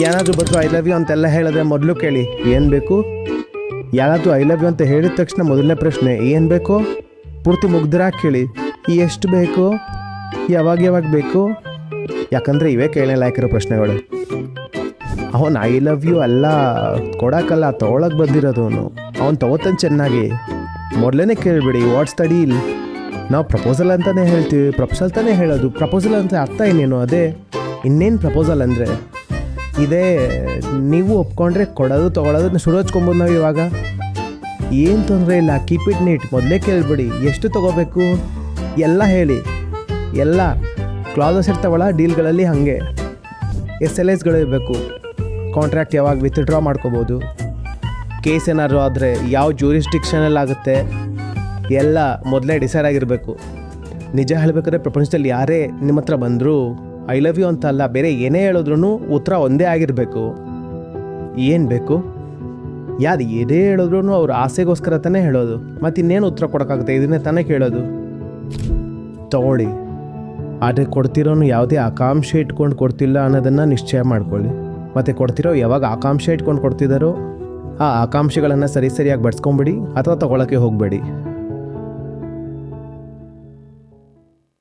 ಏನಾದರೂ ಬಂದರೂ I love you ಅಂತೆಲ್ಲ ಹೇಳಿದ್ರೆ ಮೊದಲು ಕೇಳಿ ಏನು ಬೇಕು. ಯಾರಾದರೂ ಐ ಲವ್ ಯು ಅಂತ ಹೇಳಿದ ತಕ್ಷಣ ಮೊದಲನೇ ಪ್ರಶ್ನೆ ಏನು ಬೇಕು. ಪೂರ್ತಿ ಮುಗ್ದರಾಗಿ ಕೇಳಿ ಎಷ್ಟು ಬೇಕು, ಯಾವಾಗ ಬೇಕು. ಯಾಕಂದರೆ ಇವೇ ಕೇಳಲೇ ಲಾಯ್ಕಿರೋ ಪ್ರಶ್ನೆಗಳು. ಅವನು ಐ ಲವ್ ಯು ಅಲ್ಲ ಕೊಡೋಕ್ಕಲ್ಲ ತೊಗೊಳಕ್ಕೆ ಬಂದಿರೋದು. ಅವನು ತೊಗೋತಾನೆ ಚೆನ್ನಾಗಿ. ಮೊದಲೇ ಕೇಳಿಬಿಡಿ ವಾಟ್ಸ್ ದ ಡೀಲ್. ನಾವು ಪ್ರಪೋಸಲ್ ಅಂತಲೇ ಹೇಳ್ತೀವಿ, ಪ್ರಪೋಸಲ್ ತಾನೇ ಹೇಳೋದು. ಪ್ರಪೋಸಲ್ ಅಂತ ಅರ್ಥ ಏನೇನು, ಅದೇ ಇನ್ನೇನು ಪ್ರಪೋಸಲ್ ಅಂದರೆ ಇದೇ. ನೀವು ಒಪ್ಕೊಂಡ್ರೆ ಕೊಡೋದು ತೊಗೊಳೋದನ್ನ ಶುರು ಹಚ್ಕೊಬೋದು ನಾವು ಇವಾಗ. ಏನು ತೊಂದರೆ ಇಲ್ಲ, ಕೀಪ್ ಇಟ್ ನೀಟ್. ಮೊದಲೇ ಕೇಳಿಬಿಡಿ ಎಷ್ಟು ತೊಗೋಬೇಕು ಎಲ್ಲ ಹೇಳಿ. ಎಲ್ಲ ಕ್ಲಾಸಸ್ ಇರ್ತಾವಲ್ಲ ಡೀಲ್ಗಳಲ್ಲಿ, ಹಾಗೆ SLAsಗಳು ಇರಬೇಕು. ಕಾಂಟ್ರಾಕ್ಟ್ ಯಾವಾಗ ವಿತ್ಡ್ರಾ ಮಾಡ್ಕೋಬೋದು, ಕೇಸ್ ಏನಾದ್ರು ಆದರೆ ಯಾವ ಜೂರಿಸ್ಟಿಕ್ಷನಲ್ಲಿ ಆಗುತ್ತೆ ಎಲ್ಲ ಮೊದಲೇ ಡಿಸೈಡ್ ಆಗಿರಬೇಕು. ನಿಜ ಹೇಳಬೇಕಾದ್ರೆ ಪ್ರಪಂಚದಲ್ಲಿ ಯಾರೇ ನಿಮ್ಮ ಹತ್ರ ಬಂದರೂ ಐ ಲವ್ ಯು ಅಂತ ಅಲ್ಲ, ಬೇರೆ ಏನೇ ಹೇಳಿದ್ರೂ ಉತ್ತರ ಒಂದೇ ಆಗಿರಬೇಕು. ಏನು ಬೇಕು, ಯಾರು ಏನೇ ಹೇಳಿದ್ರು ಅವ್ರ ಆಸೆಗೋಸ್ಕರ ತಾನೇ ಹೇಳೋದು. ಮತ್ತು ಇನ್ನೇನು ಉತ್ತರ ಕೊಡೋಕ್ಕಾಗುತ್ತೆ, ಇದನ್ನೇ ತಾನೇ ಕೇಳೋದು. ತಗೊಳ್ಳಿ, ಆದರೆ ಕೊಡ್ತಿರೋನು ಯಾವುದೇ ಆಕಾಂಕ್ಷೆ ಇಟ್ಕೊಂಡು ಕೊಡ್ತಿಲ್ಲ ಅನ್ನೋದನ್ನು ನಿಶ್ಚಯ ಮಾಡ್ಕೊಳ್ಳಿ. ಮತ್ತು ಕೊಡ್ತಿರೋ ಯಾವಾಗ ಆಕಾಂಕ್ಷೆ ಇಟ್ಕೊಂಡು ಕೊಡ್ತಿದ್ದಾರೋ ಆ ಆಕಾಂಕ್ಷೆಗಳನ್ನು ಸರಿಯಾಗಿ ಬಡ್ಸ್ಕೊಂಬಿಡಿ ಅಥವಾ ತೊಗೊಳಕ್ಕೆ ಹೋಗಬೇಡಿ.